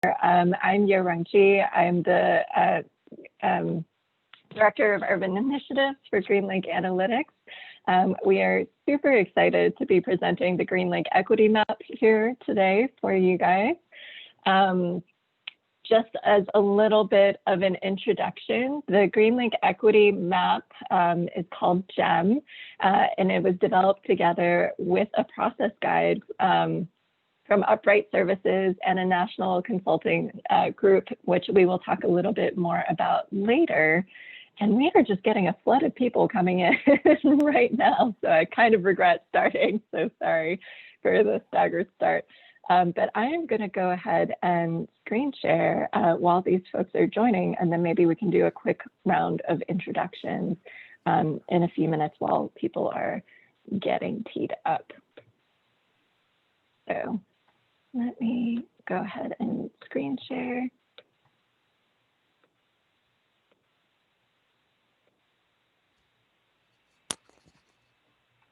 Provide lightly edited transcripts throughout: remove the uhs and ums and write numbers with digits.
I'm Yo Rungji. I'm the Director of Urban Initiatives for Greenlink Analytics. We are super excited to be presenting the Greenlink Equity Map here today for you guys. Just as a little bit of an introduction, the Greenlink Equity Map is called GEM, and it was developed together with a process guide from Upright Services and a national consulting group, which we will talk a little bit more about later. And we are just getting a flood of people coming in right now, so I kind of regret starting, so sorry for the staggered start. But I am going to go ahead and screen share while these folks are joining, and then maybe we can do a quick round of introductions in a few minutes while people are getting teed up. So let me go ahead and screen share.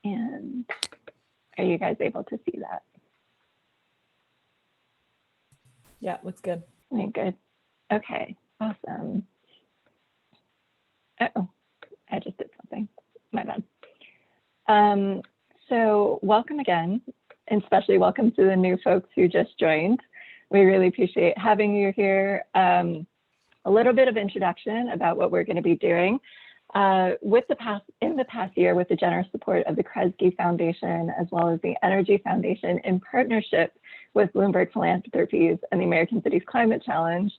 And are you guys able to see that? Yeah, looks good. Okay, good. Okay, awesome. Uh-oh, I just did something. My bad. So welcome again, and especially welcome to the new folks who just joined. We really appreciate having you here. A little bit of introduction about what we're going to be doing. In the past year, with the generous support of the Kresge Foundation, as well as the Energy Foundation, in partnership with Bloomberg Philanthropies and the American Cities Climate Challenge,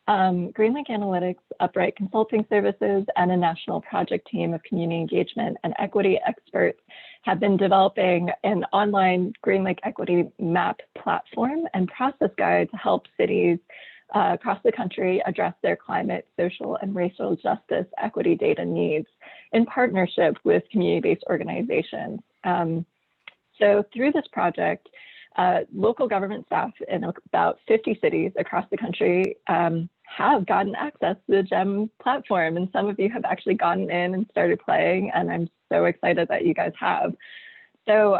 Greenlink Analytics, Upright Consulting Services, and a national project team of community engagement and equity experts have been developing an online Greenlink Equity Map platform and process guide to help cities across the country address their climate, social, and racial justice equity data needs in partnership with community-based organizations. So through this project, local government staff in about 50 cities across the country have gotten access to the GEM platform, and some of you have actually gotten in and started playing, and I'm so excited that you guys have. So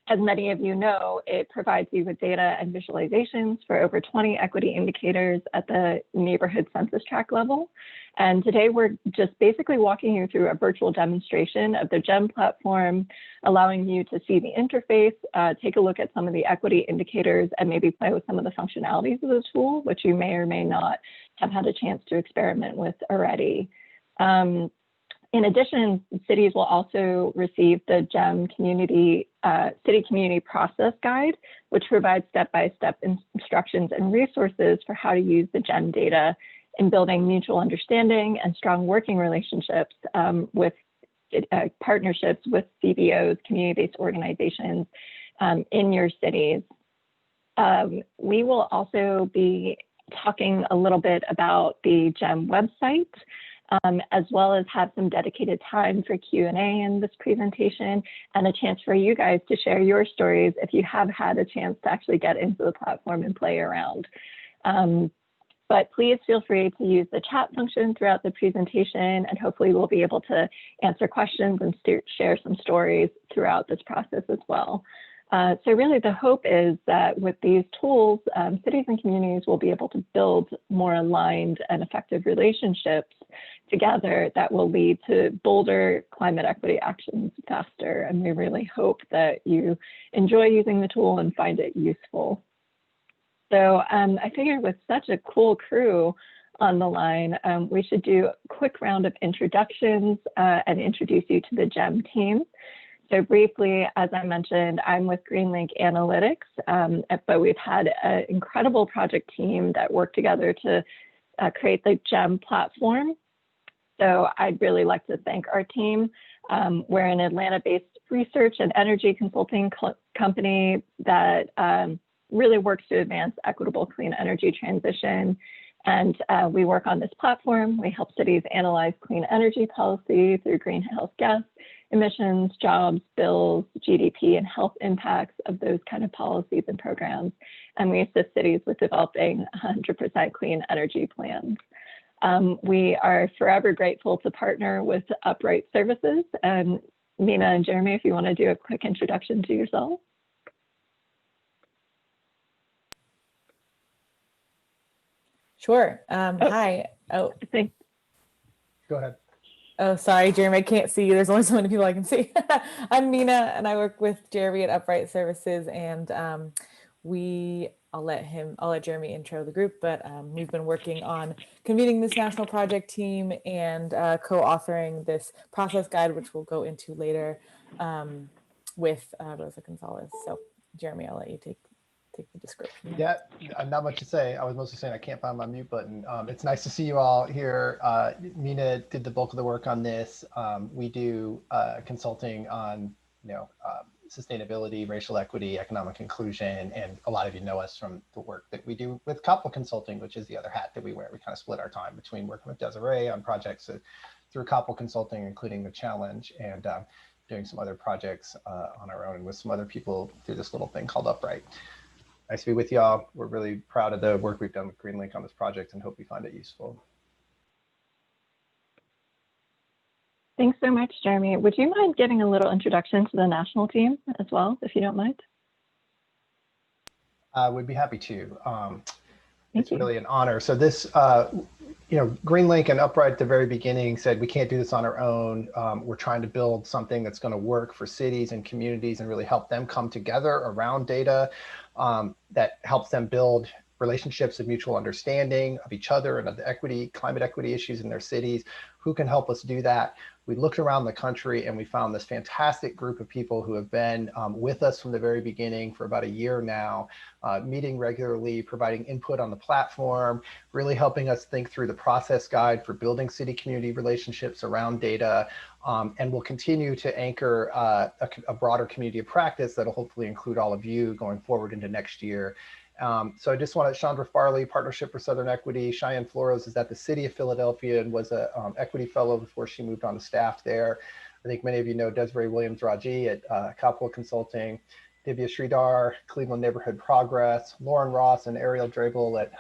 as many of you know, it provides you with data and visualizations for over 20 equity indicators at the neighborhood census tract level. And today we're just basically walking you through a virtual demonstration of the GEM platform, allowing you to see the interface, take a look at some of the equity indicators, and maybe play with some of the functionalities of the tool, which you may or may not have had a chance to experiment with already. In addition, cities will also receive the GEM City Community Process Guide, which provides step-by-step instructions and resources for how to use the GEM data in building mutual understanding and strong working relationships with partnerships with CBOs, community-based organizations in your cities. We will also be talking a little bit about the GEM website, as well as have some dedicated time for Q&A in this presentation and a chance for you guys to share your stories if you have had a chance to actually get into the platform and play around. But please feel free to use the chat function throughout the presentation, and hopefully we'll be able to answer questions and share some stories throughout this process as well. So really the hope is that with these tools, cities and communities will be able to build more aligned and effective relationships together that will lead to bolder climate equity actions faster. And we really hope that you enjoy using the tool and find it useful. So I figured with such a cool crew on the line, we should do a quick round of introductions and introduce you to the GEM team. So briefly, as I mentioned, I'm with Greenlink Analytics, but we've had an incredible project team that worked together to create the GEM platform. So I'd really like to thank our team. We're an Atlanta-based research and energy consulting company that really works to advance equitable clean energy transition. And we work on this platform. We help cities analyze clean energy policy through greenhouse gas emissions, jobs, bills, GDP, and health impacts of those kind of policies and programs. And we assist cities with developing 100% clean energy plans. We are forever grateful to partner with Upright Services. And Mina and Jeremy, if you want to do a quick introduction to yourself. Sure. Oh, Hi. Oh, I think Go ahead. oh, sorry, Jeremy. I can't see you. There's only so many people I can see. I'm Nina, and I work with Jeremy at Upright Services, and I'll let Jeremy intro the group, but we've been working on convening this national project team and co-authoring this process guide, which we'll go into later with Rosa Gonzalez. So, Jeremy, I'll let you take the description. Yeah, not much to say. I was mostly saying I can't find my mute button. It's nice to see you all here. Nina did the bulk of the work on this. We do consulting on, sustainability, racial equity, economic inclusion, and a lot of you know us from the work that we do with couple consulting, which is the other hat that we wear. We kind of split our time between working with Desiree on projects through couple consulting, including the challenge, and doing some other projects on our own and with some other people through this little thing called Upright. Nice to be with y'all. We're really proud of the work we've done with Greenlink on this project and hope you find it useful. thanks so much, Jeremy. Would you mind giving a little introduction to the national team as well, if you don't mind? We'd be happy to. Thank It's you. really an honor. So this, Greenlink and Upright at the very beginning said we can't do this on our own. We're trying to build something that's going to work for cities and communities and really help them come together around data that helps them build relationships of mutual understanding of each other and of the climate equity issues in their cities. Who can help us do that? We looked around the country and we found this fantastic group of people who have been with us from the very beginning for about a year now, meeting regularly, providing input on the platform, really helping us think through the process guide for building city-community relationships around data, and we'll continue to anchor a broader community of practice that'll hopefully include all of you going forward into next year. So I just wanted Chandra Farley, Partnership for Southern Equity. Cheyenne Flores is at the City of Philadelphia and was a equity fellow before she moved on to staff there. I think many of you know Desiree Williams-Raji at Capitol Consulting, Divya Sridhar, Cleveland Neighborhood Progress, Lauren Ross and Ariel Drabel at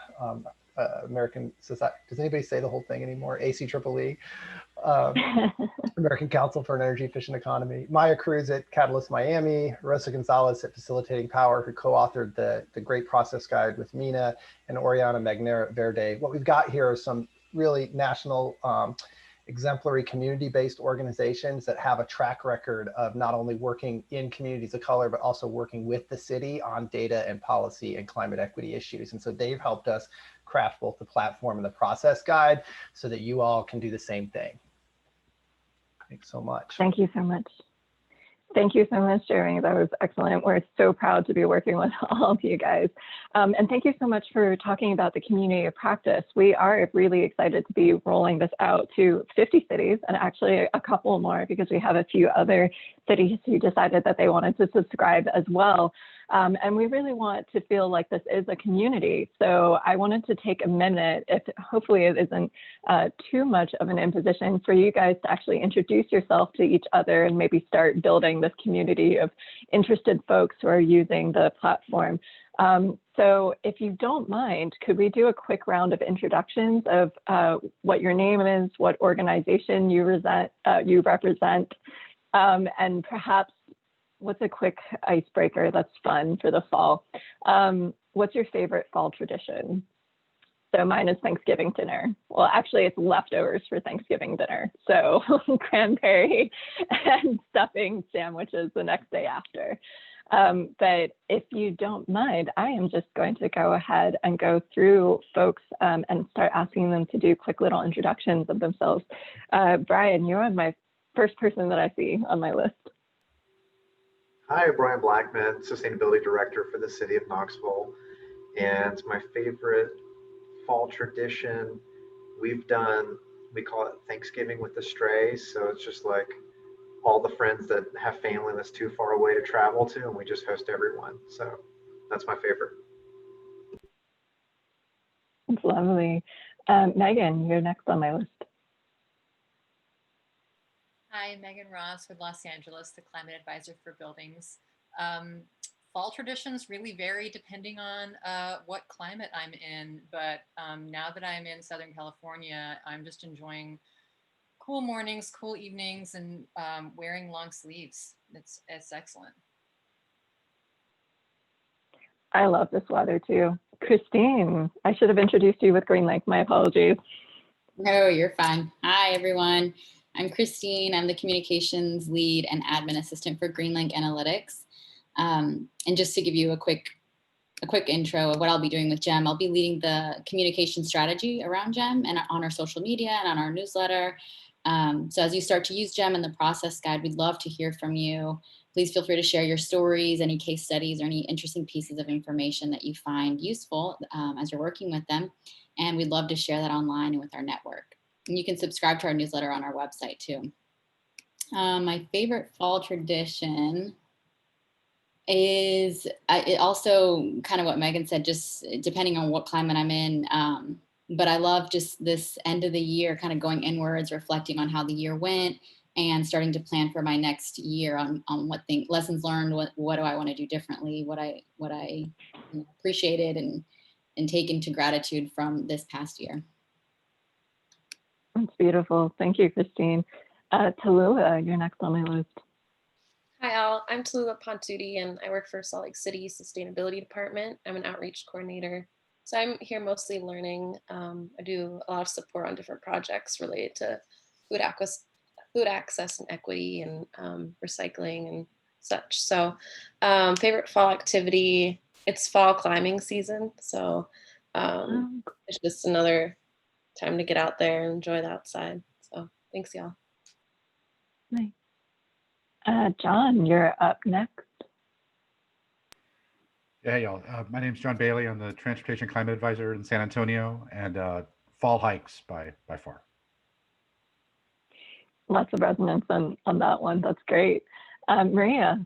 American Society. Does anybody say the whole thing anymore? ACEEE. American Council for an Energy Efficient Economy. Maya Cruz at Catalyst Miami, Rosa Gonzalez at Facilitating Power, who co-authored the great process guide with Mina, and Oriana Magnera at Verde. What we've got here are some really national exemplary community-based organizations that have a track record of not only working in communities of color, but also working with the city on data and policy and climate equity issues. And so they've helped us craft both the platform and the process guide so that you all can do the same thing. Thanks so much. Thank you so much. Thank you so much, Jeremy. That was excellent. We're so proud to be working with all of you guys. And thank you so much for talking about the community of practice. We are really excited to be rolling this out to 50 cities and actually a couple more because we have a few other cities who decided that they wanted to subscribe as well. And we really want to feel like this is a community. So I wanted to take a minute, if hopefully it isn't too much of an imposition, for you guys to actually introduce yourself to each other and maybe start building this community of interested folks who are using the platform. So if you don't mind, could we do a quick round of introductions of what your name is, what organization you represent, and perhaps what's a quick icebreaker that's fun for the fall? What's your favorite fall tradition? So mine is Thanksgiving dinner. Well, actually, it's leftovers for Thanksgiving dinner. So cranberry and stuffing sandwiches the next day after. But if you don't mind, I am just going to go ahead and go through folks and start asking them to do quick little introductions of themselves. Brian, you're on my first person that I see on my list. Hi, Brian Blackman, Sustainability Director for the City of Knoxville. And my favorite fall tradition we call it Thanksgiving with the Strays. So it's just like all the friends that have family that's too far away to travel to, and we just host everyone. So that's my favorite. That's lovely. Megan, you're next on my list. Hi, Megan Ross with Los Angeles, the Climate Advisor for Buildings. Fall traditions really vary depending on what climate I'm in, but now that I'm in Southern California, I'm just enjoying cool mornings, cool evenings, and wearing long sleeves. It's excellent. I love this weather too. Christine, I should have introduced you with Greenlink. My apologies. No, you're fine. Hi, everyone. I'm Christine. I'm the communications lead and admin assistant for Greenlink Analytics. And just to give you a quick intro of what I'll be doing with GEM, I'll be leading the communication strategy around GEM and on our social media and on our newsletter. So as you start to use GEM in the process guide, we'd love to hear from you. Please feel free to share your stories, any case studies, or any interesting pieces of information that you find useful as you're working with them. And we'd love to share that online and with our network. And you can subscribe to our newsletter on our website too. My favorite fall tradition is it also kind of what Megan said, just depending on what climate I'm in. But I love just this end of the year, kind of going inwards, reflecting on how the year went and starting to plan for my next year on what lessons learned, what do I want to do differently, what I appreciated and take into gratitude from this past year. That's beautiful. Thank you, Christine. Talula, you're next on my list. Hi all, I'm Talula Pontuti and I work for Salt Lake City Sustainability Department. I'm an outreach coordinator. So I'm here mostly learning. I do a lot of support on different projects related to food access and equity and recycling and such. So favorite fall activity, it's fall climbing season. So it's just another time to get out there and enjoy the outside. So thanks y'all. Nice. John, you're up next. Yeah, y'all. My name's John Bailey. I'm the Transportation Climate Advisor in San Antonio, and fall hikes by far. Lots of resonance on that one. That's great. Maria.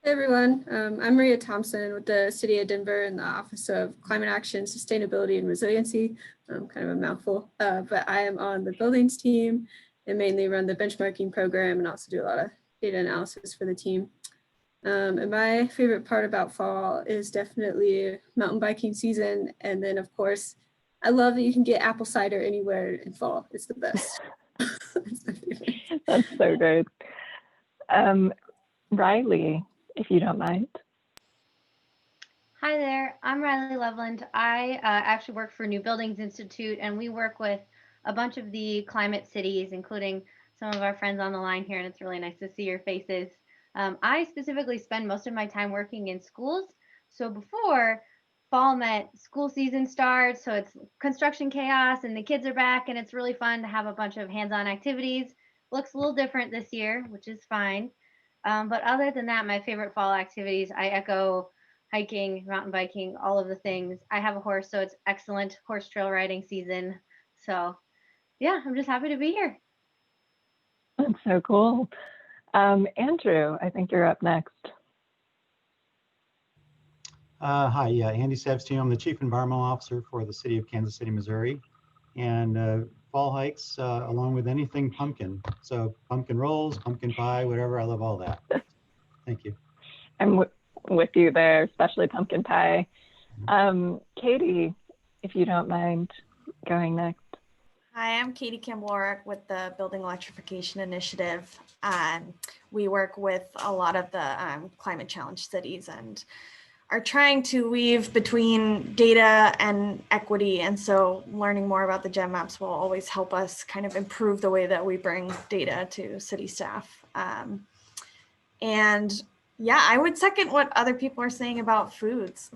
Hey everyone, I'm Maria Thompson with the City of Denver in the Office of Climate Action, Sustainability, and Resiliency. Kind of a mouthful, but I am on the buildings team and mainly run the benchmarking program and also do a lot of data analysis for the team. And my favorite part about fall is definitely mountain biking season. And then of course, I love that you can get apple cider anywhere in fall. It's the best. That's my favorite. That's so good. Riley, if you don't mind. Hi there, I'm Riley Loveland. I actually work for New Buildings Institute, and we work with a bunch of the climate cities, including some of our friends on the line here, and it's really nice to see your faces. I specifically spend most of my time working in schools. So before fall meant school season starts, so it's construction chaos and the kids are back and it's really fun to have a bunch of hands-on activities. Looks a little different this year, which is fine. But other than that, my favorite fall activities, I echo hiking, mountain biking, all of the things. I have a horse, so it's excellent horse trail riding season. So yeah, I'm just happy to be here. That's so cool. Andrew, I think you're up next. Hi, Andy Savstein. I'm the Chief Environmental Officer for the City of Kansas City, Missouri. And fall hikes along with anything pumpkin. So pumpkin rolls, pumpkin pie, whatever. I love all that. Thank you. I'm with you there, especially pumpkin pie. Katie, if you don't mind going next. Hi, I'm Katie Campbell with the Building Electrification Initiative. We work with a lot of the climate challenge cities and are trying to weave between data and equity. And so learning more about the GEM maps will always help us kind of improve the way that we bring data to city staff. And yeah, I would second what other people are saying about foods.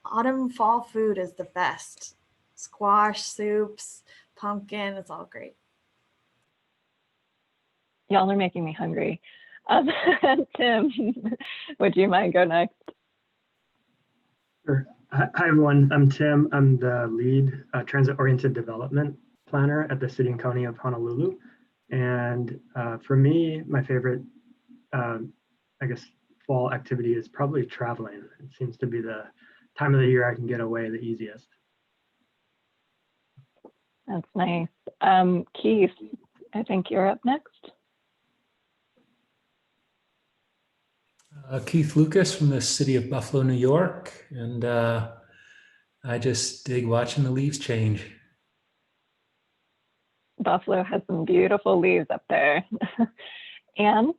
Autumn fall food is the best. Squash, soups, pumpkin, it's all great. Y'all are making me hungry. Tim, would you mind go next? Sure. Hi everyone, I'm Tim. I'm the lead transit-oriented development planner at the City and County of Honolulu. And for me, my favorite, I guess, fall activity is probably traveling. It seems to be the time of the year I can get away the easiest. That's nice. Keith, I think you're up next. Keith Lucas from the city of Buffalo, New York. And I just dig watching the leaves change. Buffalo has some beautiful leaves up there. Anne?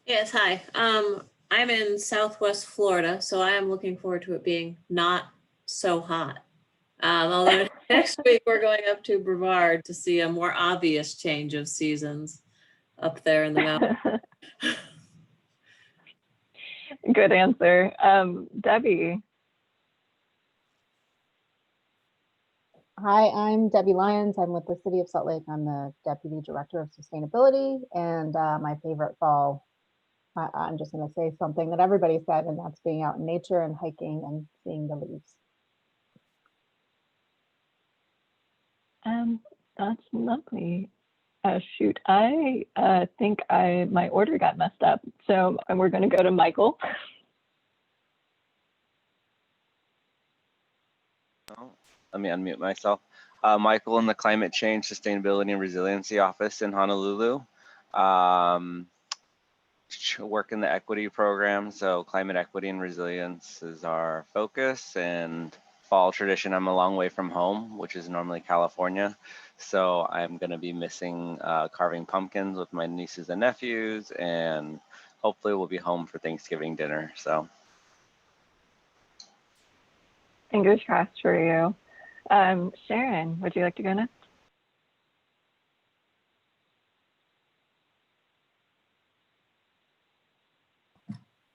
Yes, hi. I'm in Southwest Florida, so I am looking forward to it being not so hot. Although next week we're going up to Brevard to see a more obvious change of seasons up there in the mountains. Good answer. Debbie. Hi, I'm Debbie Lyons. I'm with the City of Salt Lake. I'm the Deputy Director of Sustainability, and my favorite fall, I'm just going to say something that everybody said, and that's being out in nature and hiking and seeing the leaves. That's lovely. Shoot, I think my order got messed up, so we're going to go to Michael. Let me unmute myself. Michael in the Climate Change, Sustainability and Resiliency Office in Honolulu. Work in the equity program, so climate equity and resilience is our focus. And fall tradition, I'm a long way from home, which is normally California. So I'm going to be missing carving pumpkins with my nieces and nephews, and hopefully we'll be home for Thanksgiving dinner. So fingers crossed for you. Sharon, would you like to go next?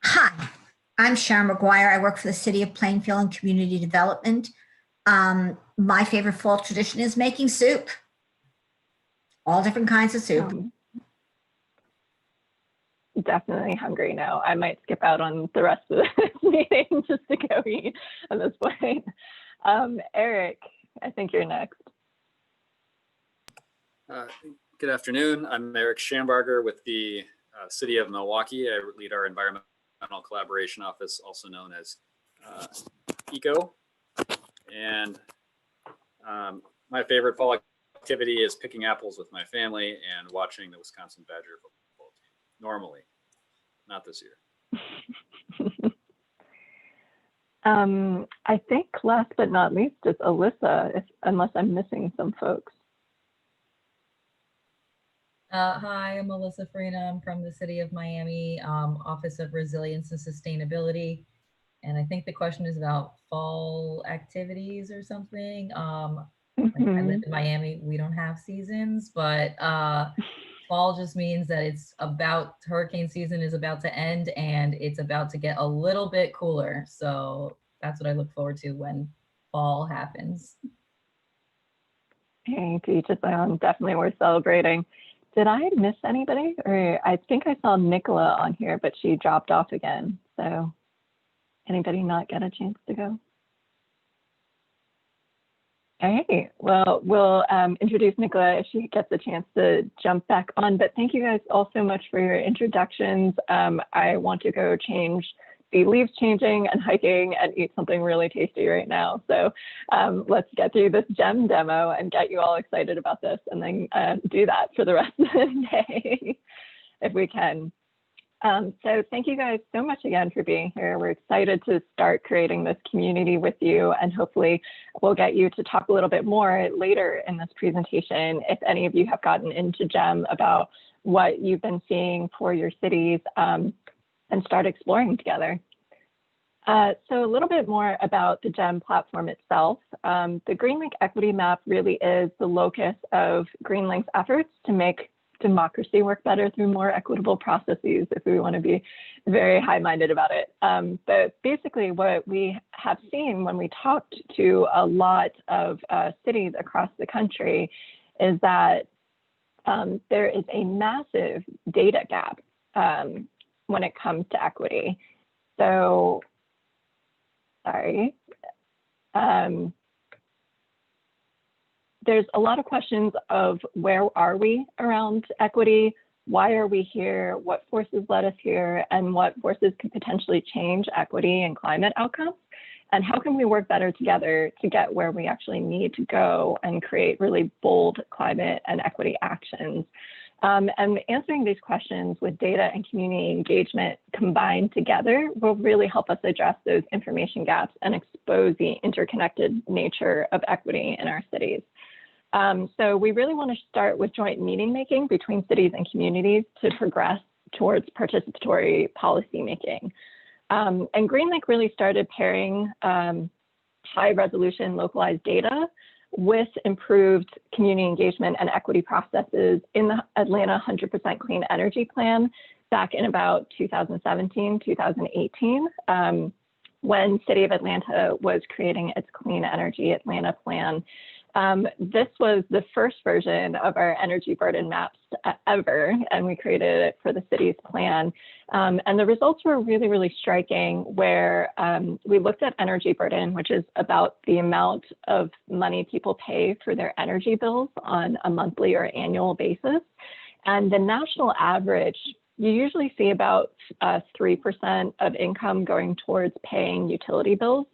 Hi, I'm Sharon McGuire. I work for the City of Plainfield and Community Development. My favorite fall tradition is making soup. All different kinds of soup. Definitely hungry now. I might skip out on the rest of this meeting just to go eat at this point. Eric, I think you're next. Good afternoon. I'm Eric Schambarger with the City of Milwaukee. I lead our Environmental Collaboration Office, also known as ECO. And my favorite fall activity is picking apples with my family and watching the Wisconsin Badger football team. Normally, not this year. I think last but not least is Alyssa, unless I'm missing some folks. Hi, I'm Alyssa Farina. I'm from the City of Miami, Office of Resilience and Sustainability. And I think the question is about fall activities or something. Like I live in Miami, we don't have seasons, but fall just means that hurricane season is about to end and it's about to get a little bit cooler. So that's what I look forward to when fall happens. Hey, to each his own, definitely worth celebrating. Did I miss anybody? Or I think I saw Nicola on here, but she dropped off again. So anybody not get a chance to go? All right, well, we'll introduce Nicola if she gets a chance to jump back on, but thank you guys all so much for your introductions. I want to go see leaves changing and hiking and eat something really tasty right now. So let's get through this gem demo and get you all excited about this, and then do that for the rest of the day if we can. So thank you guys so much again for being here. We're excited to start creating this community with you, and hopefully we'll get you to talk a little bit more later in this presentation if any of you have gotten into GEM about what you've been seeing for your cities, and start exploring together. So a little bit more about the GEM platform itself. The Greenlink Equity Map really is the locus of Greenlink's efforts to make democracy work better through more equitable processes, if we want to be very high-minded about it. But basically what we have seen when we talked to a lot of cities across the country is that there is a massive data gap when it comes to equity. So, sorry. There's a lot of questions of where are we around equity? Why are we here? What forces led us here? And what forces could potentially change equity and climate outcomes? And how can we work better together to get where we actually need to go and create really bold climate and equity actions? And answering these questions with data and community engagement combined together will really help us address those information gaps and expose the interconnected nature of equity in our cities. So we really want to start with joint meeting making between cities and communities to progress towards participatory policymaking. And Greenlink really started pairing high resolution localized data with improved community engagement and equity processes in the Atlanta 100% Clean Energy Plan back in about 2017, 2018, when City of Atlanta was creating its Clean Energy Atlanta Plan. This was the first version of our energy burden maps ever, and we created it for the city's plan. And the results were really, really striking, where we looked at energy burden, which is about the amount of money people pay for their energy bills on a monthly or annual basis. And the national average, you usually see about 3% of income going towards paying utility bills.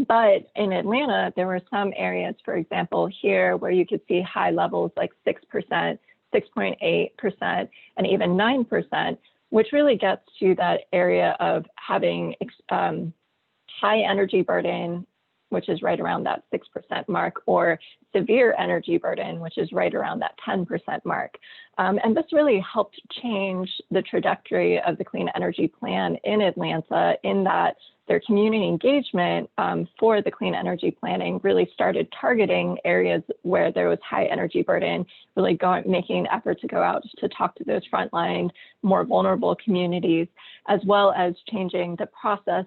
But in Atlanta, there were some areas, for example, here, where you could see high levels like 6%, 6.8%, and even 9%, which really gets to that area of having high energy burden, which is right around that 6% mark, or severe energy burden, which is right around that 10% mark. And this really helped change the trajectory of the Clean Energy Plan in Atlanta, in that their community engagement for the clean energy planning really started targeting areas where there was high energy burden, really making an effort to go out to talk to those frontline, more vulnerable communities, as well as changing the process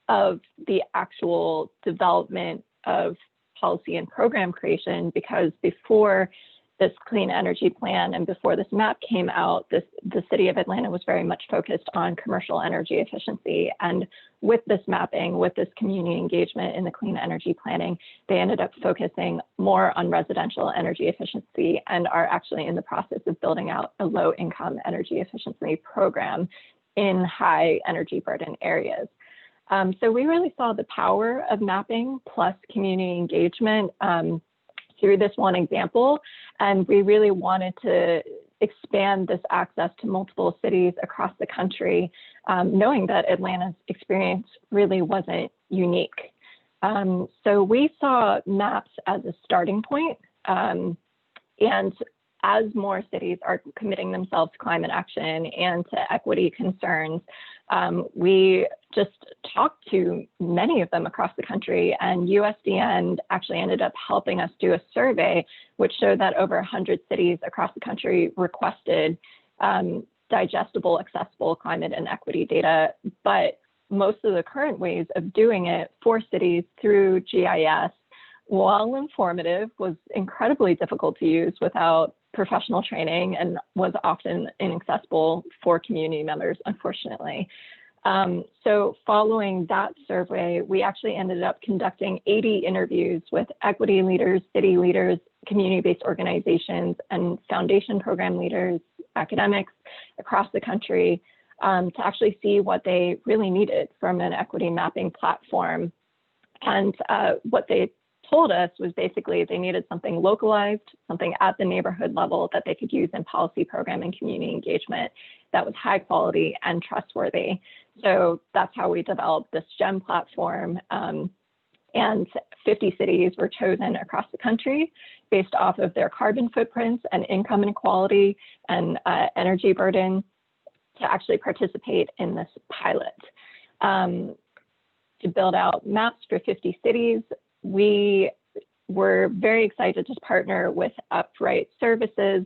of the actual development of policy and program creation, because before this clean energy plan and before this map came out, the city of Atlanta was very much focused on commercial energy efficiency. And with this mapping, with this community engagement in the clean energy planning, they ended up focusing more on residential energy efficiency and are actually in the process of building out a low income energy efficiency program in high energy burden areas. So we really saw the power of mapping plus community engagement through this one example. And we really wanted to expand this access to multiple cities across the country, knowing that Atlanta's experience really wasn't unique. So we saw maps as a starting point. And as more cities are committing themselves to climate action and to equity concerns, we just talked to many of them across the country, and USDN actually ended up helping us do a survey, which showed that over 100 cities across the country requested digestible, accessible climate and equity data. But most of the current ways of doing it for cities through GIS, while informative, was incredibly difficult to use without professional training and was often inaccessible for community members, unfortunately. So following that survey, we actually ended up conducting 80 interviews with equity leaders, city leaders, community-based organizations, and foundation program leaders, academics across the country to actually see what they really needed from an equity mapping platform. And what they told us was basically they needed something localized, something at the neighborhood level that they could use in policy program and community engagement that was high quality and trustworthy. So that's how we developed this GEM platform. And 50 cities were chosen across the country based off of their carbon footprints and income inequality and energy burden to actually participate in this pilot. To build out maps for 50 cities, we were very excited to partner with Upright Services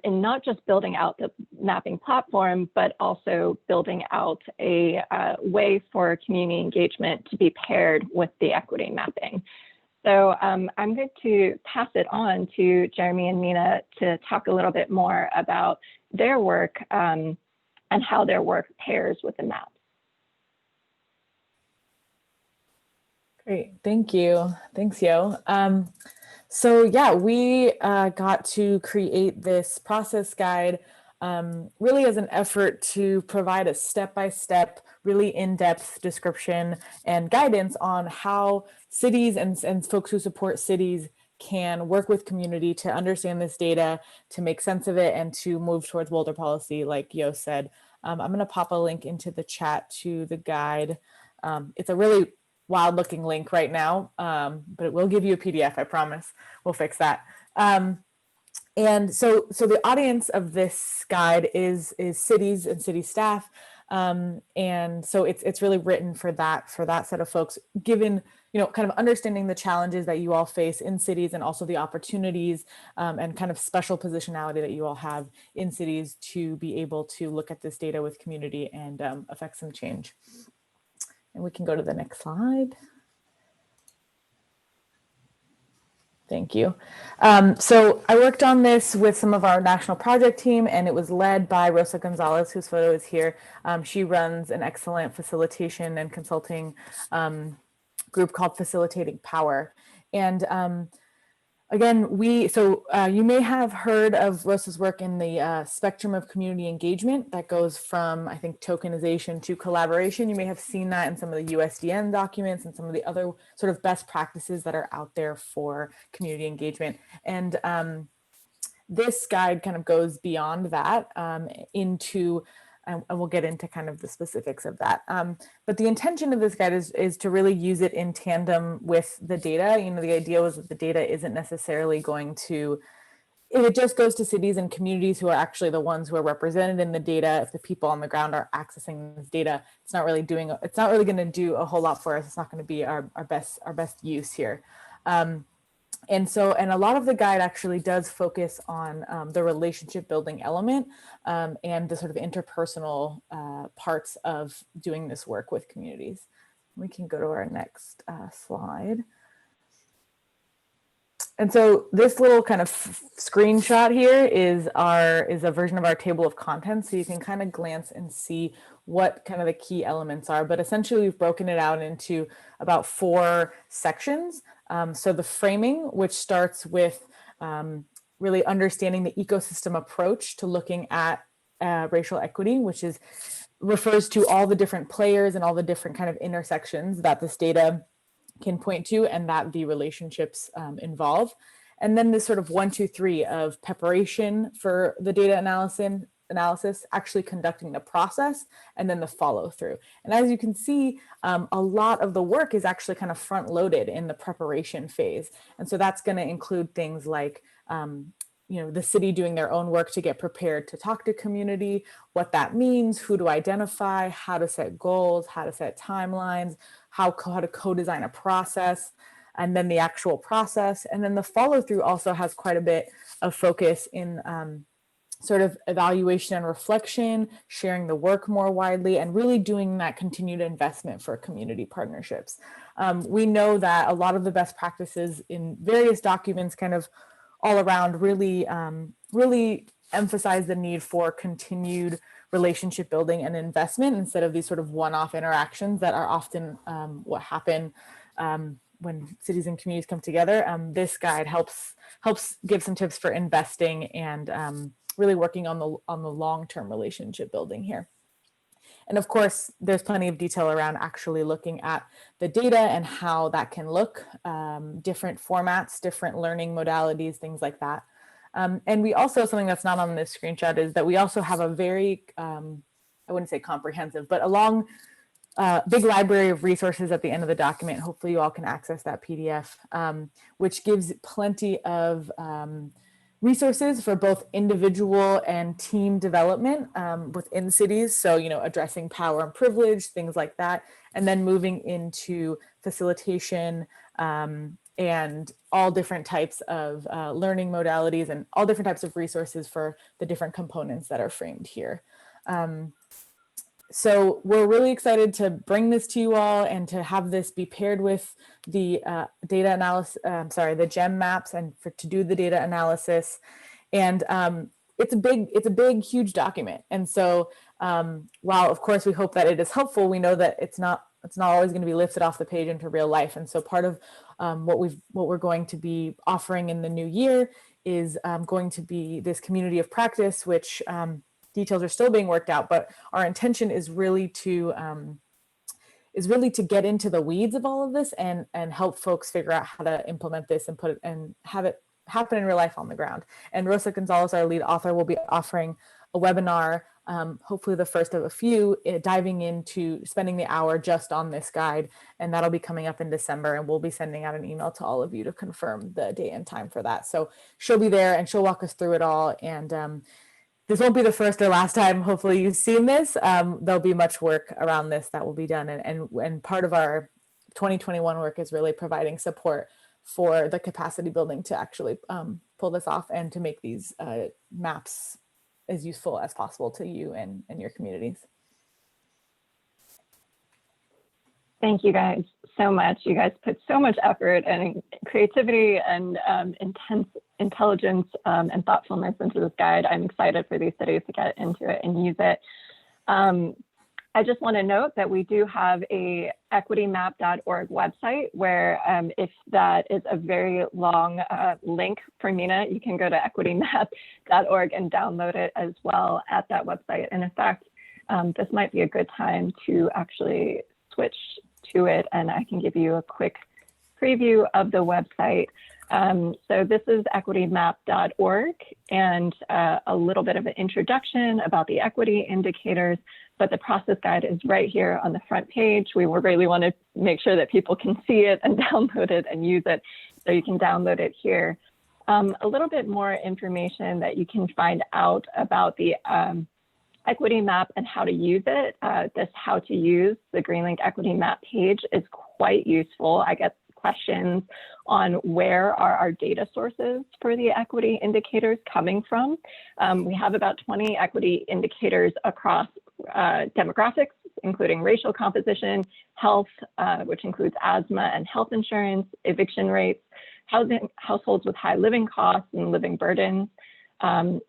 in not just building out the mapping platform, but also building out a way for community engagement to be paired with the equity mapping. So I'm going to pass it on to Jeremy and Mina to talk a little bit more about their work and how their work pairs with the map. Great, thank you. Thanks, Yo. So yeah, we got to create this process guide really as an effort to provide a step-by-step, really in-depth description and guidance on how cities and folks who support cities can work with community to understand this data, to make sense of it, and to move towards bolder policy, like Yo said. I'm gonna pop a link into the chat to the guide. It's a really wild looking link right now, but it will give you a PDF, I promise. We'll fix that. And so the audience of this guide is cities and city staff. And so it's really written for that set of folks, given, kind of understanding the challenges that you all face in cities and also the opportunities and kind of special positionality that you all have in cities to be able to look at this data with community and affect some change. And we can go to the next slide. Thank you. So I worked on this with some of our national project team, and it was led by Rosa Gonzalez, whose photo is here. She runs an excellent facilitation and consulting group called Facilitating Power. And again, you may have heard of Rosa's work in the spectrum of community engagement that goes from, I think, tokenization to collaboration. You may have seen that in some of the USDN documents and some of the other sort of best practices that are out there for community engagement. And this guide kind of goes beyond that into, and we'll get into kind of the specifics of that. But the intention of this guide is to really use it in tandem with the data. The idea was that the data isn't necessarily going to, if it just goes to cities and communities who are actually the ones who are represented in the data, if the people on the ground are accessing this data, it's not really going to do a whole lot for us. It's not going to be our best use here. And a lot of the guide actually does focus on the relationship building element and the sort of interpersonal parts of doing this work with communities. We can go to our next slide. And so this little kind of screenshot here is a version of our table of contents. So you can kind of glance and see what kind of the key elements are, but essentially we've broken it out into about 4 sections. So the framing, which starts with really understanding the ecosystem approach to looking at racial equity, which refers to all the different players and all the different kind of intersections that this data can point to and that the relationships involve. And then this sort of 1, 2, 3 of preparation for the data analysis, actually conducting the process, and then the follow through. And as you can see, a lot of the work is actually kind of front loaded in the preparation phase. And so that's going to include things like the city doing their own work to get prepared to talk to community, what that means, who to identify, how to set goals, how to set timelines, how to co-design a process, and then the actual process. And then the follow through also has quite a bit of focus in sort of evaluation and reflection, sharing the work more widely, and really doing that continued investment for community partnerships. We know that a lot of the best practices in various documents kind of all around really emphasize the need for continued relationship building and investment instead of these sort of one-off interactions that are often what happen when cities and communities come together. This guide helps give some tips for investing and really working on the long-term relationship building here. And of course, there's plenty of detail around actually looking at the data and how that can look, different formats, different learning modalities, things like that. And we also, something that's not on this screenshot is that we also have a very, I wouldn't say comprehensive, but a long, big library of resources at the end of the document. Hopefully you all can access that PDF, which gives plenty of resources for both individual and team development within cities. So, addressing power and privilege, things like that, and then moving into facilitation and all different types of learning modalities and all different types of resources for the different components that are framed here. So we're really excited to bring this to you all and to have this be paired with the data analysis, the GEM maps, and to do the data analysis. And it's a big, huge document. And so while of course we hope that it is helpful, we know that it's not always going to be lifted off the page into real life. And so part of what we're going to be offering in the new year is going to be this community of practice, which details are still being worked out, but our intention is really to get into the weeds of all of this and help folks figure out how to implement this and put it and have it happen in real life on the ground. And Rosa Gonzalez, our lead author, will be offering a webinar hopefully the first of a few, diving into spending the hour just on this guide. And that'll be coming up in December, and we'll be sending out an email to all of you to confirm the date and time for that. So she'll be there and she'll walk us through it all. And this won't be the first or last time, hopefully, you've seen this. There'll be much work around this that will be done. And part of our 2021 work is really providing support for the capacity building to actually pull this off and to make these maps as useful as possible to you and your communities. Thank you guys so much. You guys put so much effort and creativity and intense intelligence and thoughtfulness into this guide. I'm excited for these cities to get into it and use it. I just want to note that we do have a equitymap.org website where if that is a very long link for Mina, you can go to equitymap.org and download it as well at that website. And in fact, this might be a good time to actually switch to it, and I can give you a quick preview of the website. So this is equitymap.org, and a little bit of an introduction about the equity indicators, but the process guide is right here on the front page. We really want to make sure that people can see it and download it and use it, so you can download it here. A little bit more information that you can find out about the equity map and how to use it. This how to use the Greenlink Equity Map page is quite useful. I get questions on where are our data sources for the equity indicators coming from. We have about 20 equity indicators across demographics, including racial composition, health, which includes asthma and health insurance, eviction rates, households with high living costs and living burdens,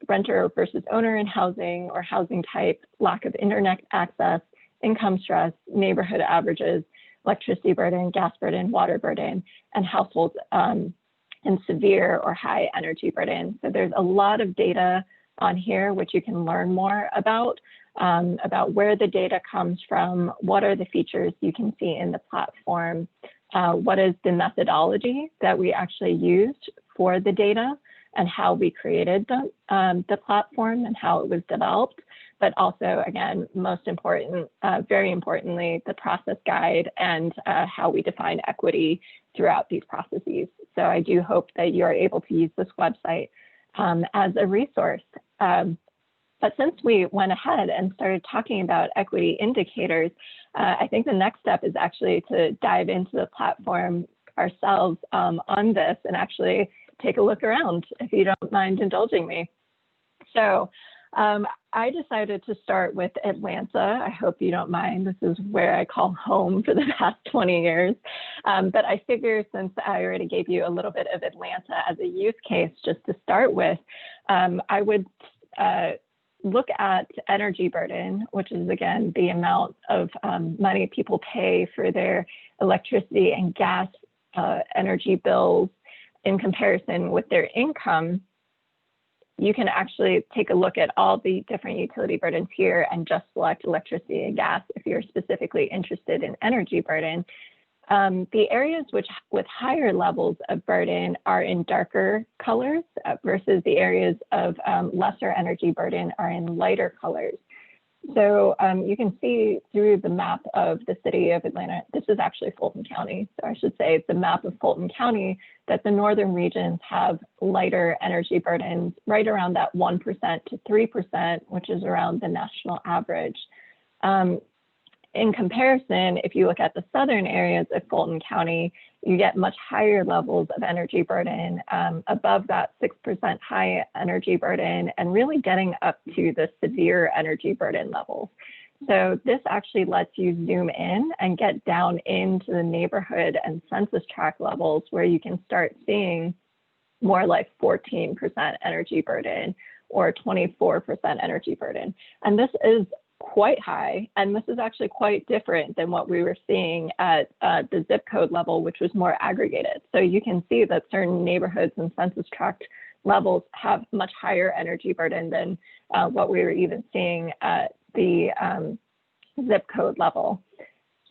renter versus owner in housing or housing type, lack of internet access, income stress, neighborhood averages, electricity burden, gas burden, water burden, and households in severe or high energy burden. So there's a lot of data on here which you can learn more about where the data comes from, what are the features you can see in the platform, what is the methodology that we actually used for the data, and how we created the platform and how it was developed, but also, again, most important, very importantly, the process guide and how we define equity throughout these processes. So I do hope that you are able to use this website as a resource. But since we went ahead and started talking about equity indicators, I think the next step is actually to dive into the platform ourselves on this and actually take a look around, if you don't mind indulging me. So I decided to start with Atlanta. I hope you don't mind. This is where I call home for the past 20 years. But I figure since I already gave you a little bit of Atlanta as a use case, just to start with, I would look at energy burden, which is, again, the amount of money people pay for their electricity and gas energy bills in comparison with their income. You can actually take a look at all the different utility burdens here and just select electricity and gas if you're specifically interested in energy burden. The areas with higher levels of burden are in darker colors versus the areas of lesser energy burden are in lighter colors. So you can see through the map of the city of Atlanta, this is actually Fulton County, so I should say it's the map of Fulton County, that the northern regions have lighter energy burdens, right around that 1% to 3%, which is around the national average. In comparison, if you look at the southern areas of Fulton County, you get much higher levels of energy burden, above that 6% high energy burden, and really getting up to the severe energy burden levels. So this actually lets you zoom in and get down into the neighborhood and census tract levels where you can start seeing more like 14% energy burden or 24% energy burden. And this is quite high, and this is actually quite different than what we were seeing at the zip code level, which was more aggregated. So you can see that certain neighborhoods and census tract levels have much higher energy burden than what we were even seeing at the zip code level.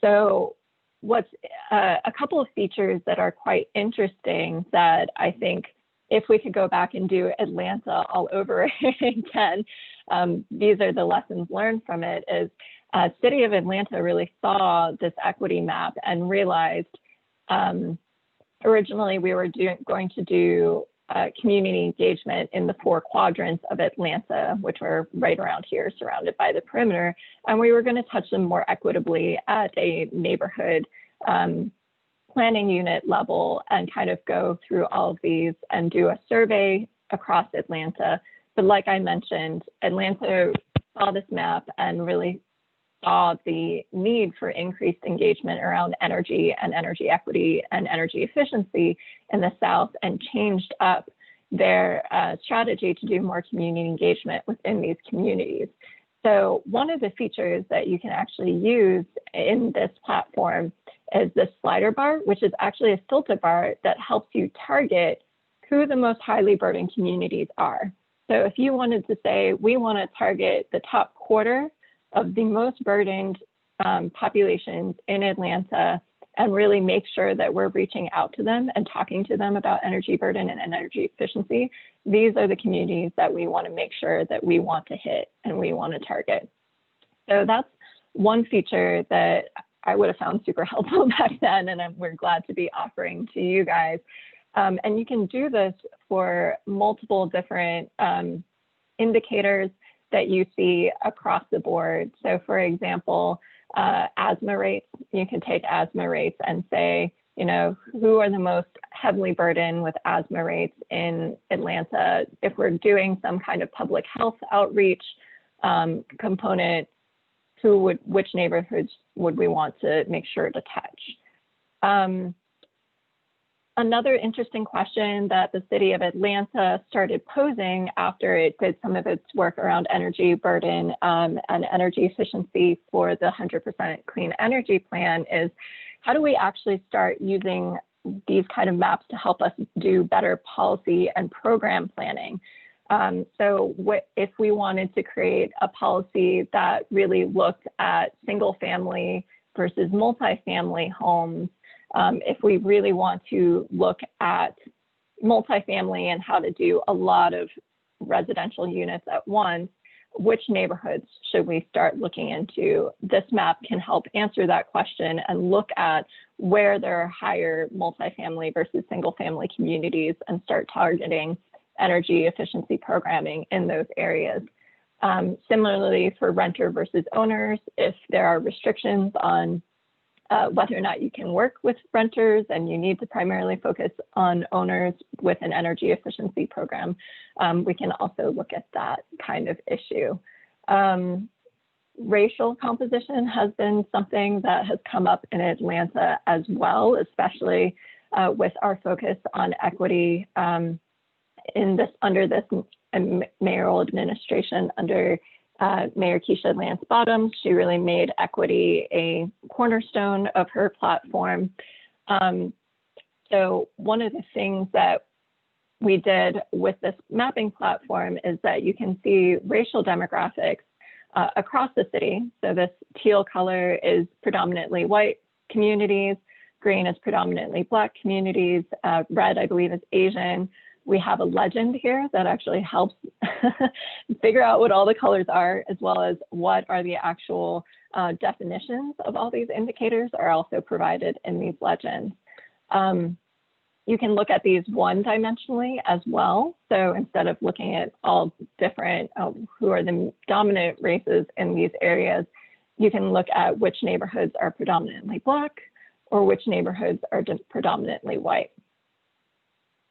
So what's a couple of features that are quite interesting that I think if we could go back and do Atlanta all over again, these are the lessons learned from it. Is City of Atlanta really saw this equity map and realized originally we were going to do community engagement in the 4 quadrants of Atlanta, which were right around here, surrounded by the perimeter. And we were going to touch them more equitably at a neighborhood planning unit level and kind of go through all of these and do a survey across Atlanta. But like I mentioned, Atlanta saw this map and really saw the need for increased engagement around energy and energy equity and energy efficiency in the South, and changed up their strategy to do more community engagement within these communities. So one of the features that you can actually use in this platform is this slider bar, which is actually a filter bar that helps you target who the most highly burdened communities are. So if you wanted to say, we want to target the top quarter of the most burdened populations in Atlanta and really make sure that we're reaching out to them and talking to them about energy burden and energy efficiency, these are the communities that we want to make sure that we want to hit and we want to target. So that's one feature that I would have found super helpful back then, and we're glad to be offering to you guys. And you can do this for multiple different indicators that you see across the board. So for example, asthma rates, you can take asthma rates and say, you know, who are the most heavily burdened with asthma rates in Atlanta? If we're doing some kind of public health outreach component, which neighborhoods would we want to make sure to touch? Another interesting question that the City of Atlanta started posing after it did some of its work around energy burden and energy efficiency for the 100% clean energy plan is, how do we actually start using these kind of maps to help us do better policy and program planning? So if we wanted to create a policy that really looked at single family versus multifamily homes, if we really want to look at multifamily and how to do a lot of residential units at once, which neighborhoods should we start looking into? This map can help answer that question and look at where there are higher multifamily versus single family communities and start targeting energy efficiency programming in those areas. Similarly, for renter versus owners, if there are restrictions on whether or not you can work with renters and you need to primarily focus on owners with an energy efficiency program, we can also look at that kind of issue. Racial composition has been something that has come up in Atlanta as well, especially with our focus on equity under this mayoral administration under Mayor Keisha Lance Bottoms. She really made equity a cornerstone of her platform. So one of the things that we did with this mapping platform is that you can see racial demographics across the city. So this teal color is predominantly white communities, green is predominantly Black communities, red I believe is Asian. We have a legend here that actually helps figure out what all the colors are, as well as what are the actual definitions of all these indicators are also provided in these legends. You can look at these one-dimensionally as well. So instead of looking at all different, who are the dominant races in these areas, you can look at which neighborhoods are predominantly Black or which neighborhoods are predominantly white.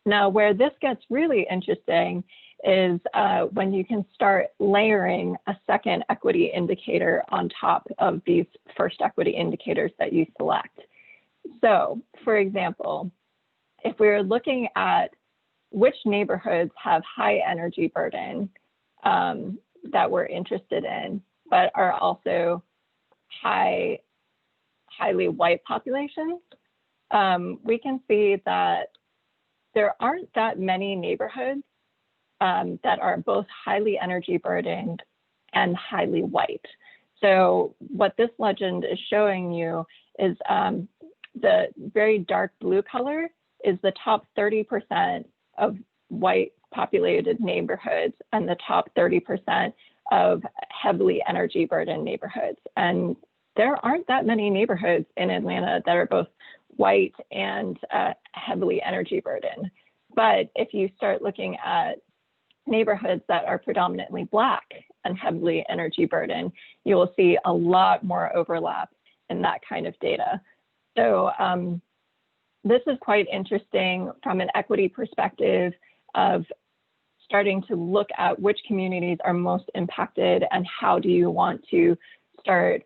Now, where this gets really interesting is when you can start layering a second equity indicator on top of these first equity indicators that you select. So, for example, if we're looking at which neighborhoods have high energy burden that we're interested in, but are also highly white populations, we can see that there aren't that many neighborhoods that are both highly energy burdened and highly white. So what this legend is showing you is the very dark blue color is the top 30% of white populated neighborhoods and the top 30% of heavily energy burdened neighborhoods. And there aren't that many neighborhoods in Atlanta that are both white and heavily energy burdened. But if you start looking at neighborhoods that are predominantly Black and heavily energy burdened, you will see a lot more overlap in that kind of data. So this is quite interesting from an equity perspective of starting to look at which communities are most impacted and how do you want to start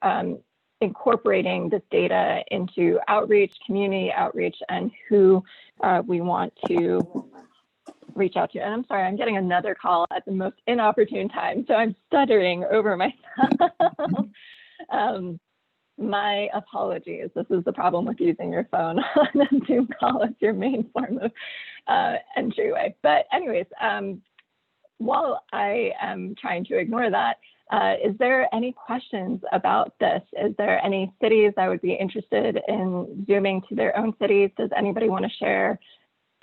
incorporating this data into outreach, community outreach, and who we want to reach out to. And I'm sorry, I'm getting another call at the most inopportune time, so I'm stuttering over myself. My apologies. This is the problem with using your phone on a Zoom call. It's your main form of entryway. But anyways, while I am trying to ignore that, is there any questions about this? Is there any cities that would be interested in zooming to their own cities? Does anybody want to share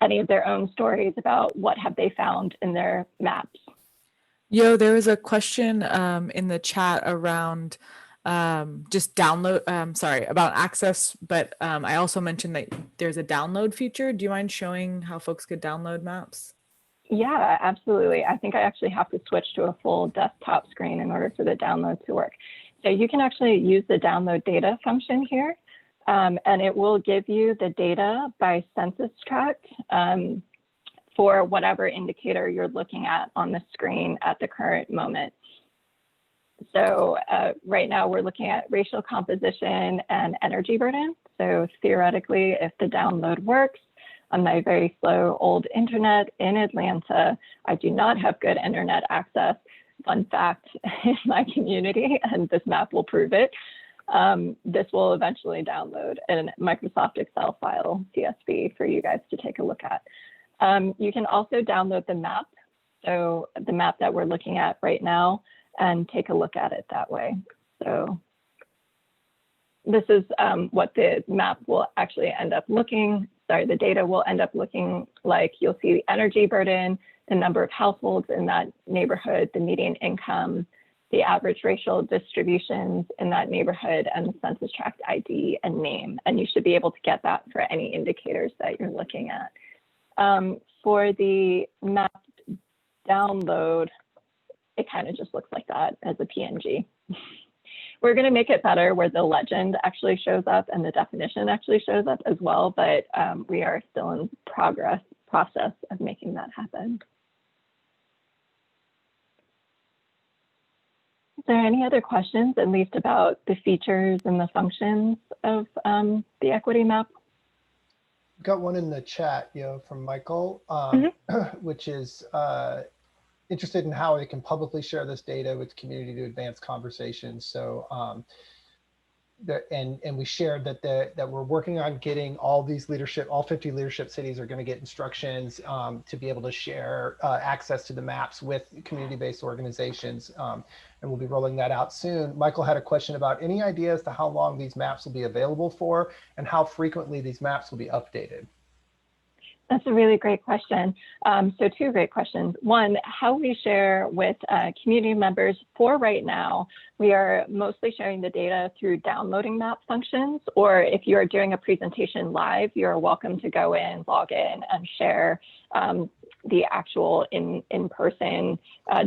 any of their own stories about what have they found in their maps? Yo, there was a question in the chat around just download, sorry, about access, but I also mentioned that there's a download feature. Do you mind showing how folks could download maps? Yeah, absolutely. I think I actually have to switch to a full desktop screen in order for the download to work. So you can actually use the download data function here, and it will give you the data by census tract for whatever indicator you're looking at on the screen at the current moment. So right now we're looking at racial composition and energy burden. So theoretically, if the download works, on my very slow old internet in Atlanta, I do not have good internet access. Fun fact in my community, and this map will prove it. This will eventually download a Microsoft Excel file, CSV, for you guys to take a look at. You can also download the map. So the map that we're looking at right now, and take a look at it that way. So this is what the map will actually end up looking. Sorry, the data will end up looking like. You'll see the energy burden, the number of households in that neighborhood, the median income, the average racial distributions in that neighborhood, and the census tract ID and name. And you should be able to get that for any indicators that you're looking at. For the map download, it kind of just looks like that as a PNG. We're going to make it better where the legend actually shows up and the definition actually shows up as well, but we are still in process of making that happen. Is there any other questions, at least about the features and the functions of the equity map? Got one in the chat, from Michael, which is interested in how we can publicly share this data with the community to advance conversations. So, and we shared that we're working on getting all 50 leadership cities are going to get instructions to be able to share access to the maps with community-based organizations. And we'll be rolling that out soon. Michael had a question about any idea as to how long these maps will be available for and how frequently these maps will be updated. That's a really great question. So two great questions. One, how we share with community members. For right now, we are mostly sharing the data through downloading map functions, or if you are doing a presentation live, you're welcome to go in, log in, and share the actual in-person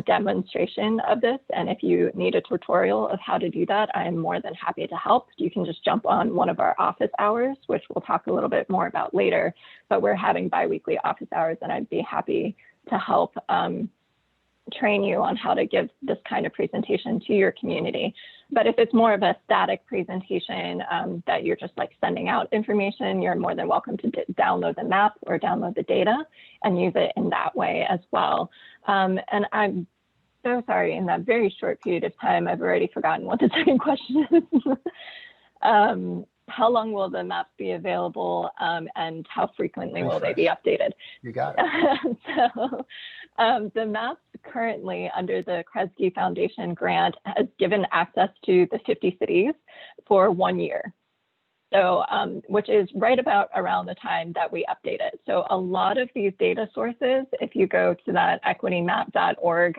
demonstration of this. And if you need a tutorial of how to do that, I am more than happy to help. You can just jump on one of our office hours, which we'll talk a little bit more about later, but we're having bi-weekly office hours, and I'd be happy to help train you on how to give this kind of presentation to your community. But if it's more of a static presentation that you're just like sending out information, you're more than welcome to download the map or download the data and use it in that way as well. And I'm so sorry, in that very short period of time, I've already forgotten what the second question is. How long will the maps be available and how frequently will they be updated? You got it. So the maps currently under the Kresge Foundation grant has given access to the 50 cities for 1 year. So, which is right about around the time that we update it. So a lot of these data sources, if you go to that equitymap.org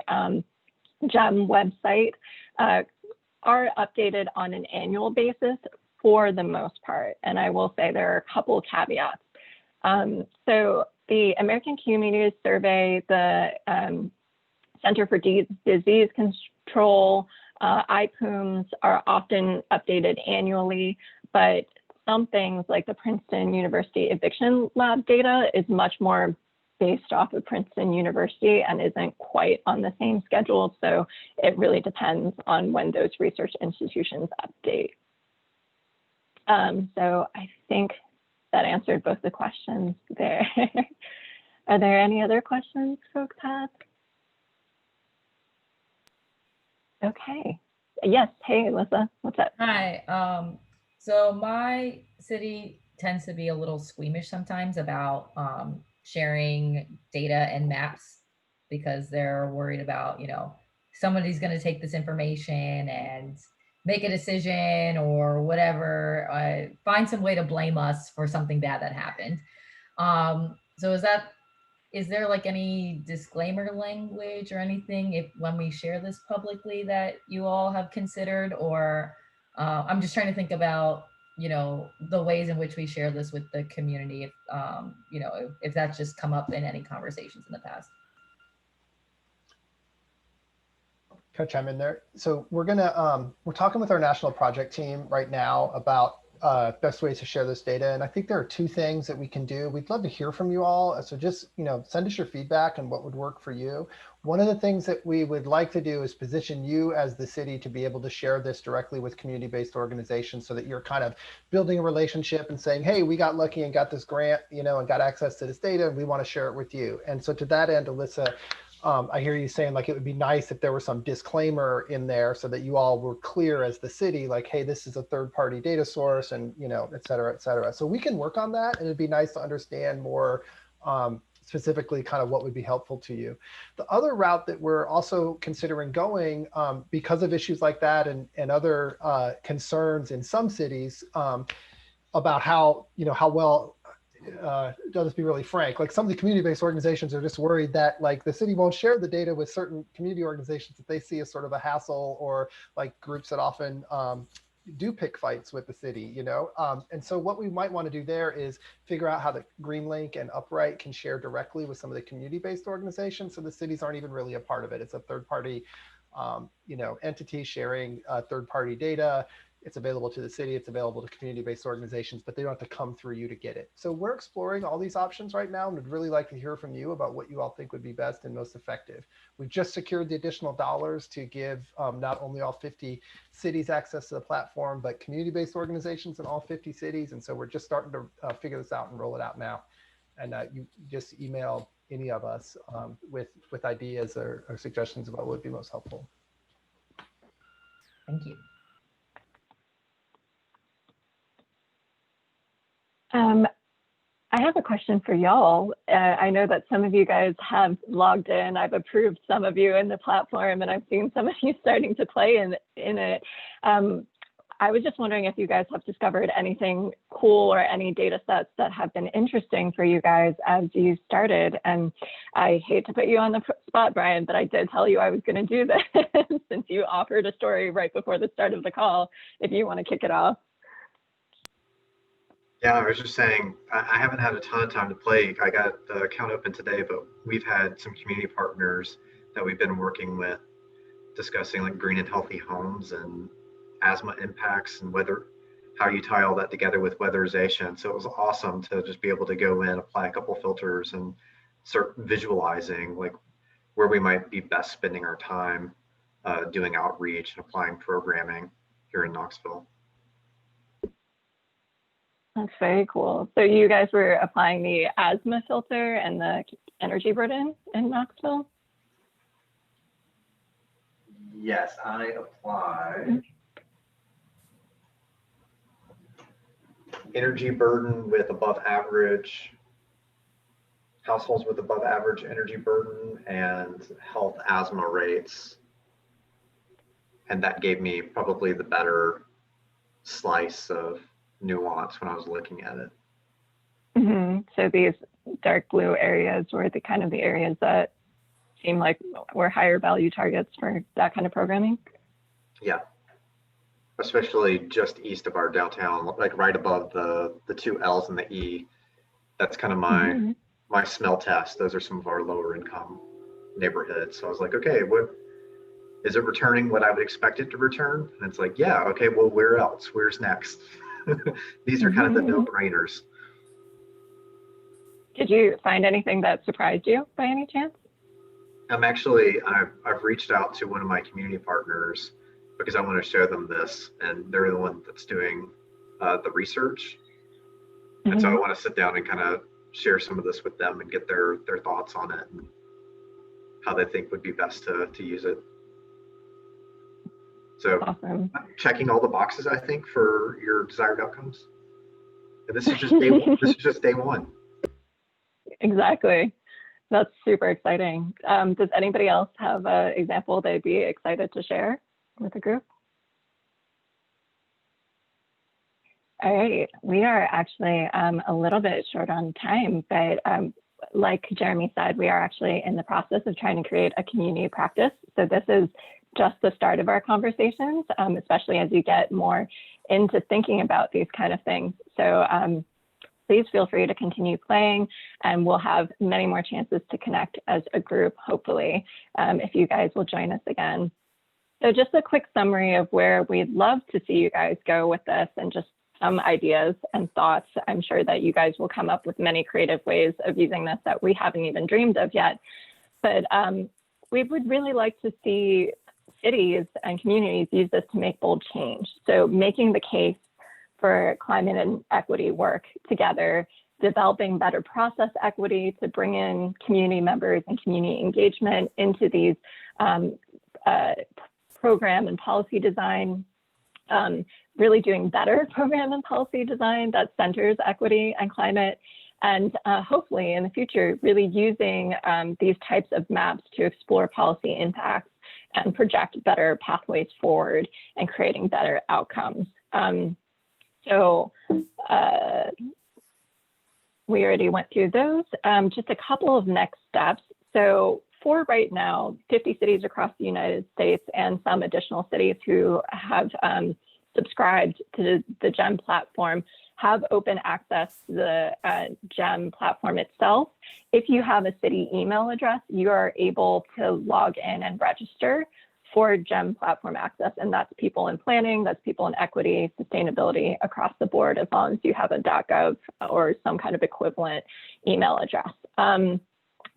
GEM website are updated on an annual basis for the most part. And I will say there are a couple caveats. So the American Communities Survey, the Center for Disease Control, IPUMs are often updated annually, but some things like the Princeton University Eviction Lab data is much more based off of Princeton University and isn't quite on the same schedule. So it really depends on when those research institutions update. So I think that answered both the questions there. Are there any other questions folks have? Okay. Yes. Hey, Alyssa, what's up? Hi. So my city tends to be a little squeamish sometimes about sharing data and maps because they're worried about, somebody's going to take this information and make a decision or whatever, find some way to blame us for something bad that happened. So is there like any disclaimer language or anything when we share this publicly that you all have considered? Or I'm just trying to think about, the ways in which we share this with the community, if that's just come up in any conversations in the past. Can I chime in there? So we're talking with our national project team right now about best ways to share this data. And I think there are two things that we can do. We'd love to hear from you all. So just, send us your feedback and what would work for you. One of the things that we would like to do is position you as the city to be able to share this directly with community-based organizations so that you're kind of building a relationship and saying, hey, we got lucky and got this grant, and got access to this data and we want to share it with you. And so to that end, Alyssa, I hear you saying like it would be nice if there was some disclaimer in there so that you all were clear as the city, like, hey, this is a third-party data source and, et cetera, et cetera. So we can work on that, and it'd be nice to understand more specifically kind of what would be helpful to you. The other route that we're also considering going because of issues like that and other concerns in some cities about how, how well, just be really frank, like some of the community-based organizations are just worried that like the city won't share the data with certain community organizations that they see as sort of a hassle, or like groups that often do pick fights with the city, and so what we might want to do there is figure out how the Greenlink and Upright can share directly with some of the community-based organizations, so the cities aren't even really a part of it. It's a third-party entity sharing third-party data. It's available to the city, it's available to community-based organizations, but they don't have to come through you to get it. So we're exploring all these options right now, and would really like to hear from you about what you all think would be best and most effective. We've just secured the additional dollars to give not only all 50 cities access to the platform, but community-based organizations in all 50 cities. And so we're just starting to figure this out and roll it out now. And you just email any of us with ideas or suggestions about what would be most helpful. Thank you. I have a question for y'all. I know that some of you guys have logged in. I've approved some of you in the platform, and I've seen some of you starting to play in it. I was just wondering if you guys have discovered anything cool or any data sets that have been interesting for you guys as you started. And I hate to put you on the spot, Brian, but I did tell you I was going to do this since you offered a story right before the start of the call, if you want to kick it off. Yeah, I was just saying, I haven't had a ton of time to play. I got the account open today, but we've had some community partners that we've been working with discussing like green and healthy homes and asthma impacts and how you tie all that together with weatherization. So it was awesome to just be able to go in, apply a couple filters and start visualizing like where we might be best spending our time doing outreach and applying programming here in Knoxville. That's very cool. So you guys were applying the asthma filter and the energy burden in Knoxville? Yes, I applied energy burden with above average, households with above average energy burden and health asthma rates. And that gave me probably the better slice of nuance when I was looking at it. Mm-hmm. So these dark blue areas were the kind of the areas that seem like were higher value targets for that kind of programming? Yeah, especially just east of our downtown, like right above the two L's and the E. That's kind of my smell test. Those are some of our lower income neighborhoods. So I was like, okay, what is it returning what I would expect it to return? And it's like, yeah, okay, well, where else? Where's next? These are kind of the no-brainers. Did you find anything that surprised you by any chance? I've reached out to one of my community partners because I want to show them this, and they're the one that's doing the research. And so I want to sit down and kind of share some of this with them and get their thoughts on it and how they think would be best to use it. So awesome. Checking all the boxes, I think, for your desired outcomes. And this is just day one. This is just day one. Exactly. That's super exciting. Does anybody else have an example they'd be excited to share with the group? All right, we are actually a little bit short on time, but like Jeremy said, we are actually in the process of trying to create a community practice. So this is just the start of our conversations, especially as you get more into thinking about these kind of things. So please feel free to continue playing, and we'll have many more chances to connect as a group, hopefully, if you guys will join us again. So just a quick summary of where we'd love to see you guys go with this, and just some ideas and thoughts. I'm sure that you guys will come up with many creative ways of using this that we haven't even dreamed of yet. But we would really like to see cities and communities use this to make bold change. So making the case for climate and equity work together, developing better process equity to bring in community members and community engagement into these program and policy design, really doing better program and policy design that centers equity and climate, and hopefully in the future, really using these types of maps to explore policy impacts and project better pathways forward and creating better outcomes. So we already went through those. Just a couple of next steps. So for right now, 50 cities across the United States and some additional cities who have subscribed to the GEM platform have open access to the GEM platform itself. If you have a city email address, you are able to log in and register for GEM platform access, and that's people in planning, that's people in equity, sustainability across the board, as long as you have a .gov or some kind of equivalent email address.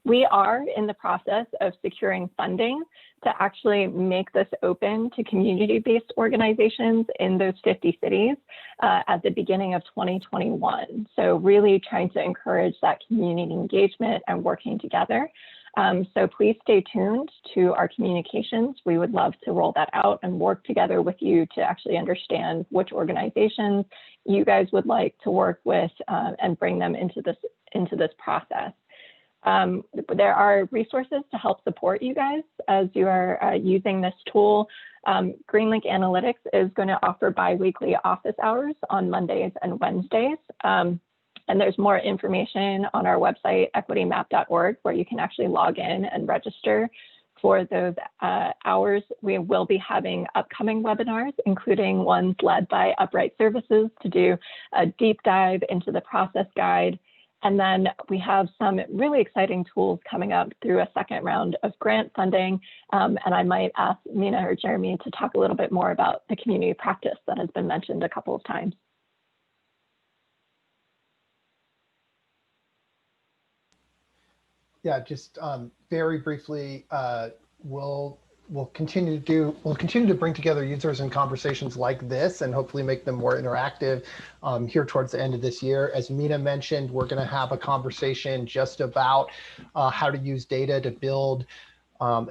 We are in the process of securing funding to actually make this open to community-based organizations in those 50 cities at the beginning of 2021. So really trying to encourage that community engagement and working together. So please stay tuned to our communications. We would love to roll that out and work together with you to actually understand which organizations you guys would like to work with and bring them into this process. There are resources to help support you guys as you are using this tool. Greenlink Analytics is going to offer bi-weekly office hours on Mondays and Wednesdays. And there's more information on our website, equitymap.org, where you can actually log in and register for those hours. We will be having upcoming webinars, including ones led by Upright Services to do a deep dive into the process guide. And then we have some really exciting tools coming up through a second round of grant funding. And I might ask Mina or Jeremy to talk a little bit more about the community practice that has been mentioned a couple of times. Yeah, just very briefly, we'll continue to bring together users in conversations like this and hopefully make them more interactive here towards the end of this year. As Mina mentioned, we're going to have a conversation just about how to use data to build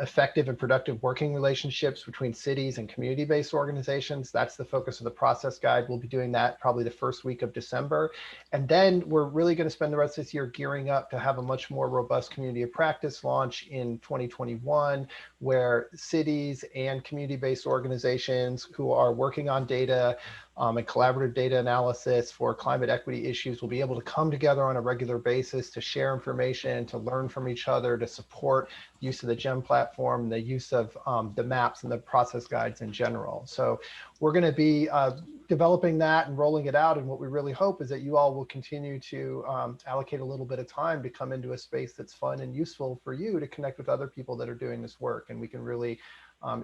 effective and productive working relationships between cities and community-based organizations. That's the focus of the process guide. We'll be doing that probably the first week of December. And then we're really going to spend the rest of this year gearing up to have a much more robust community of practice launch in 2021, where cities and community-based organizations who are working on data and collaborative data analysis for climate equity issues will be able to come together on a regular basis to share information, to learn from each other, to support use of the GEM platform, and the use of the maps and the process guides in general. So we're going to be developing that and rolling it out. And what we really hope is that you all will continue to allocate a little bit of time to come into a space that's fun and useful for you to connect with other people that are doing this work. And we can really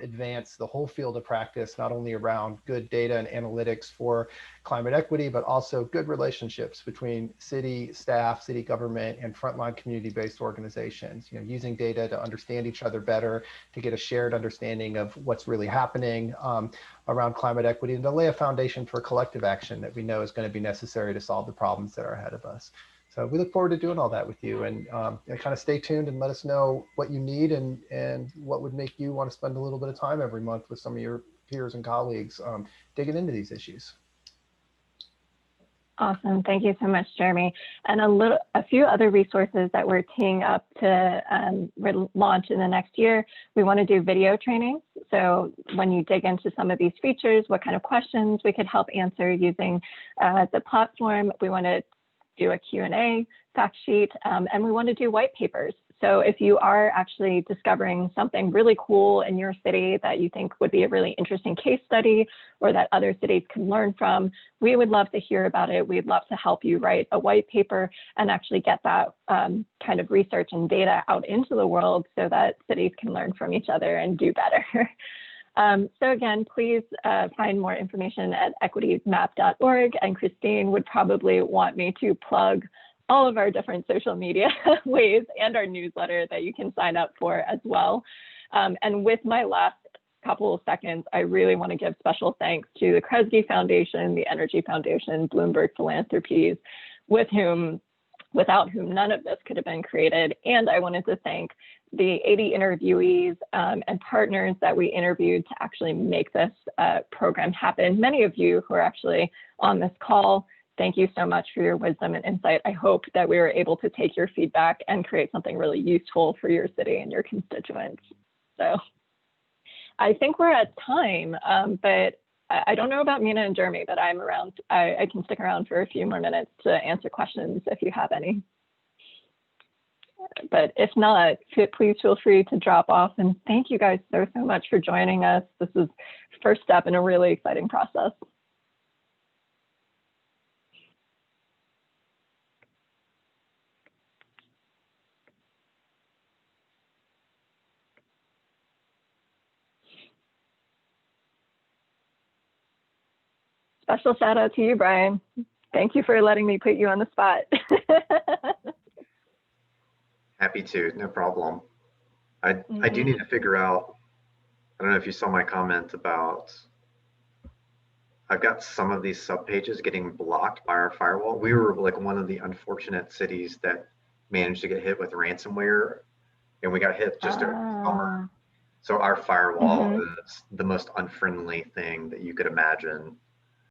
advance the whole field of practice, not only around good data and analytics for climate equity, but also good relationships between city staff, city government, and frontline community-based organizations. You know, using data to understand each other better, to get a shared understanding of what's really happening around climate equity, and to lay a foundation for collective action that we know is going to be necessary to solve the problems that are ahead of us. So we look forward to doing all that with you, and kind of stay tuned and let us know what you need and what would make you want to spend a little bit of time every month with some of your peers and colleagues digging into these issues. Awesome. Thank you so much, Jeremy. And a few other resources that we're teeing up to launch in the next year. We want to do video trainings. So when you dig into some of these features, what kind of questions we could help answer using the platform. We want to do a Q&A fact sheet, and we want to do white papers. So if you are actually discovering something really cool in your city that you think would be a really interesting case study or that other cities can learn from, we would love to hear about it. We'd love to help you write a white paper and actually get that kind of research and data out into the world so that cities can learn from each other and do better. So again, please find more information at equitymap.org, and Christine would probably want me to plug all of our different social media ways and our newsletter that you can sign up for as well. And with my last couple of seconds, I really want to give special thanks to the Kresge Foundation, the Energy Foundation, Bloomberg Philanthropies, without whom none of this could have been created. And I wanted to thank the 80 interviewees and partners that we interviewed to actually make this program happen. Many of you who are actually on this call, thank you so much for your wisdom and insight. I hope that we were able to take your feedback and create something really useful for your city and your constituents. So I think we're at time, but I don't know about Mina and Jeremy, but I'm around. I can stick around for a few more minutes to answer questions if you have any. But if not, please feel free to drop off. And thank you guys so much for joining us. This is the first step in a really exciting process. Special shout out to you, Brian. Thank you for letting me put you on the spot. Happy to, no problem. I do need to figure out, I don't know if you saw my comment about, I've got some of these subpages getting blocked by our firewall. We were like one of the unfortunate cities that managed to get hit with ransomware, and we got hit just during the summer. So our firewall is the most unfriendly thing that you could imagine.